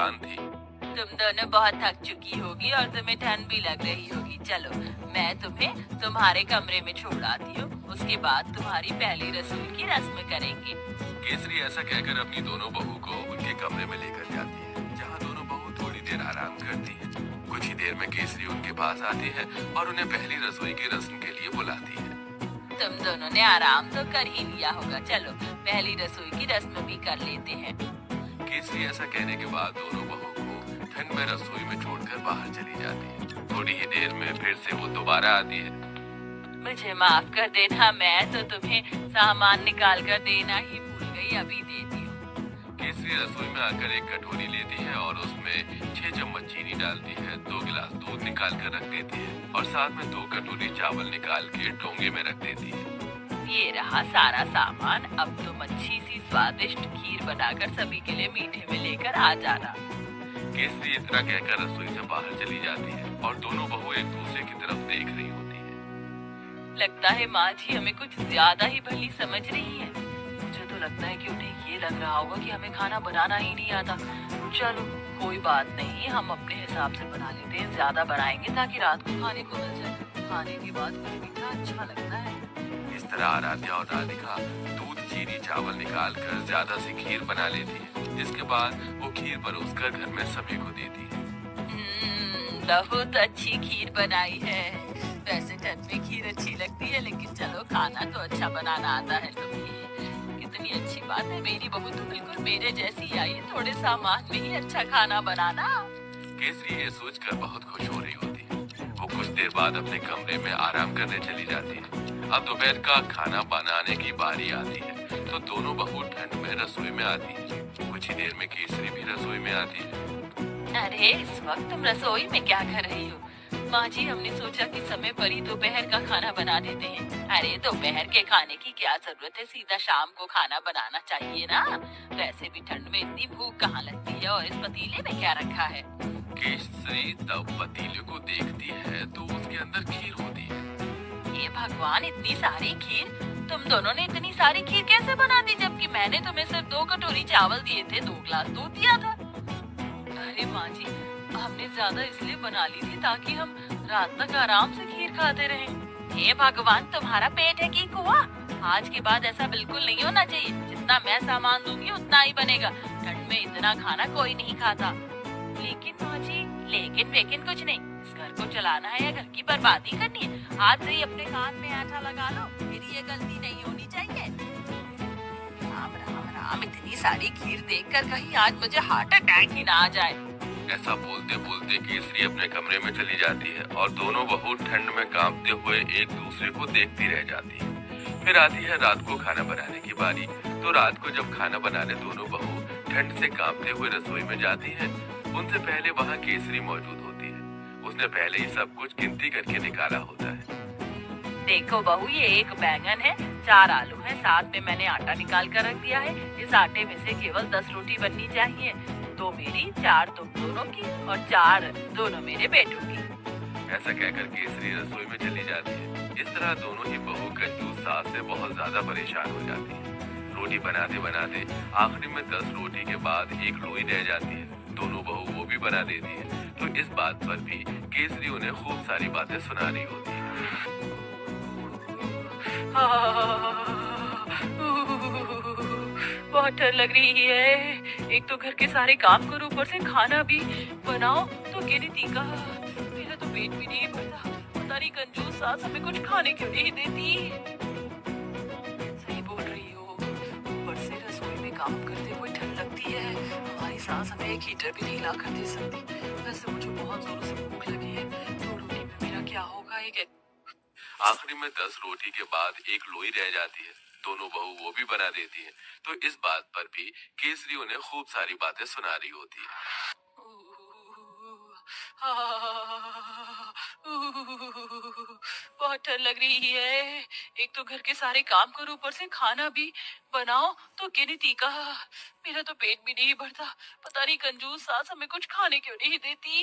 थकान थी। तुम दोनों बहुत थक चुकी होगी और तुम्हें ठंड भी लग रही होगी। चलो, मैं तुम्हें तुम्हारे कमरे में छोड़ आती हूँ। उसके बाद तुम्हारी पहली रसोई की रस्म करेंगे। केसरी ऐसा कहकर अपनी दोनों बहू को उनके कमरे में लेकर जाती है, जहाँ दोनों बहू थोड़ी देर आराम करती है। कुछ ही देर में केसरी उनके पास आती है और उन्हें पहली रसोई की रस्म के लिए बुलाती है। तुम दोनों ने आराम तो कर ही लिया होगा, चलो पहली रसोई की रस्म भी कर लेते हैं। केसरी ऐसा कहने के बाद दोनों बहू को ठंड में रसोई में छोड़कर बाहर चली जाती है। थोड़ी ही देर में फिर से वो दोबारा आती है। मुझे माफ कर देना, मैं तो तुम्हें सामान निकाल कर देना ही भूल गई, अभी देती हूँ। केसरी रसोई में आकर एक कटोरी लेती है और उसमें 6 चम्मच चीनी डालती है, 2 गिलास दूध निकाल कर रख देती है और साथ में 2 कटोरी चावल निकाल के डोंगे में रख देती है। ये रहा सारा सामान। अब तुम अच्छी सी स्वादिष्ट खीर बनाकर सभी के लिए मीठे में लेकर आ जाना। केसरी इतना कहकर रसोई से बाहर चली जाती है और दोनों बहू एक दूसरे की तरफ देख रही होती है। लगता है माँ जी हमें कुछ ज्यादा ही भली समझ रही है। मुझे तो लगता है कि उन्हें ये लग रहा होगा कि हमें खाना बनाना ही नहीं आता। चलो कोई बात नहीं, हम अपने हिसाब से बना लेते हैं। ज्यादा बनाएंगे ताकि रात को खाने को मिल जाए। खाने के बाद कुछ मीठा अच्छा लगता है। इस तरह आराध्या और राधिका दूध चीनी चावल निकाल कर ज्यादा सी खीर बना लेती है, जिसके बाद वो खीर परोसकर घर में सभी को देती है। बहुत अच्छी खीर बनाई है। वैसे ठंड में खीर अच्छी लगती है, लेकिन चलो खाना तो अच्छा बनाना आता है तुम्हें। कितनी अच्छी बात है, मेरी बहू तो बिल्कुल मेरे जैसी आई है, थोड़े सामान में ही अच्छा खाना बनाना। केसरी ये सोचकर बहुत खुश हो रही होती है। वो कुछ देर बाद अपने कमरे में आराम करने चली जाती है। अब दोपहर का खाना बनाने की बारी आती है, तो दोनों बहू ठंड में रसोई में आती है। कुछ ही देर में केसरी भी रसोई में आती है। अरे इस वक्त तुम रसोई में क्या कर रही हो? माँ जी हमने सोचा कि समय पर ही दोपहर का खाना बना देते हैं। अरे दोपहर के खाने की क्या जरूरत है, सीधा शाम को खाना बनाना चाहिए ना। वैसे भी ठंड में इतनी भूख कहाँ लगती है। और इस पतीले में क्या रखा है? केसरी तब पतीले को देखती है तो उसके अंदर खीर होती है। ये भगवान, इतनी सारी खीर! तुम दोनों ने इतनी सारी खीर कैसे बना दी, जबकि मैंने तुम्हें सिर्फ 2 कटोरी चावल दिए थे, 2 गिलास दूध दिया था। अरे माँ जी, हमने ज्यादा इसलिए बना ली थी ताकि हम रात तक आराम से खीर खाते रहें। हे भगवान, तुम्हारा पेट है कि कुआं? आज के बाद ऐसा बिल्कुल नहीं होना चाहिए। जितना मैं सामान दूंगी उतना ही बनेगा। ठंड में इतना खाना कोई नहीं खाता। लेकिन माँ जी, लेकिन वेकिन कुछ नहीं। इस घर को चलाना है या घर की बर्बादी करनी है? आज से ही अपने कान में आटा लगा लो, मेरी ये गलती नहीं होनी चाहिए। राम राम राम, इतनी सारी खीर देखकर कहीं आज मुझे हार्ट अटैक ही ना आ जाए। ऐसा बोलते बोलते केसरी अपने कमरे में चली जाती है और दोनों बहू ठंड में कांपते हुए एक दूसरे को देखती रह जाती है। फिर आती है रात को खाना बनाने की बारी। तो रात को जब खाना बनाने दोनों बहू ठंड से कांपते हुए रसोई में जाती है, उनसे पहले वहाँ केसरी मौजूद होती है। उसने पहले ही सब कुछ गिनती करके निकाला होता है। देखो बहू, ये 1 बैंगन है, 4 आलू है, साथ में मैंने आटा निकाल कर रख दिया है। इस आटे में से केवल 10 रोटी बननी चाहिए। 2 मेरी, 4 तुम दोनों की और 4 दोनों मेरे बेटों की। ऐसा कहकर केसरी रसोई में चली जाती है। इस तरह दोनों ही बहू कंजूस सास से बहुत ज्यादा परेशान हो जाती है। रोटी बनाते बनाते आखिरी में 10 रोटी के बाद एक लोई रह जाती है। दोनों बहू वो भी बना देती है। तो इस बात पर भी केसरी उन्हें खूब सारी बातें सुना रही होती है। बहुत डर लग रही है। एक तो घर के सारे काम करो, ऊपर से खाना भी बनाओ, तो गिनती का मेरा तो पेट भी नहीं भरता। पता नहीं कंजूस सास हमें कुछ खाने क्यों नहीं देती। सही बोल रही हो, ऊपर से रसोई में काम करते हुए ठंड लगती है। हमारी सास हमें एक हीटर भी नहीं ला कर दे सकती। वैसे मुझे बहुत जोरों से भूख लगी है, तो रोटी में मेरा क्या होगा? एक आखिरी में 10 रोटी के बाद एक लोई रह जाती है। दोनों बहू वो भी बना देती हैं। तो इस बात पर भी केसरी उन्हें खूब सारी बातें सुना रही होती है। बहुत डर लग रही है। एक तो घर के सारे काम करो, ऊपर से खाना भी बनाओ, तो गिनती का मेरा तो पेट भी नहीं भरता। पता नहीं कंजूस सास हमें कुछ खाने क्यों नहीं देती।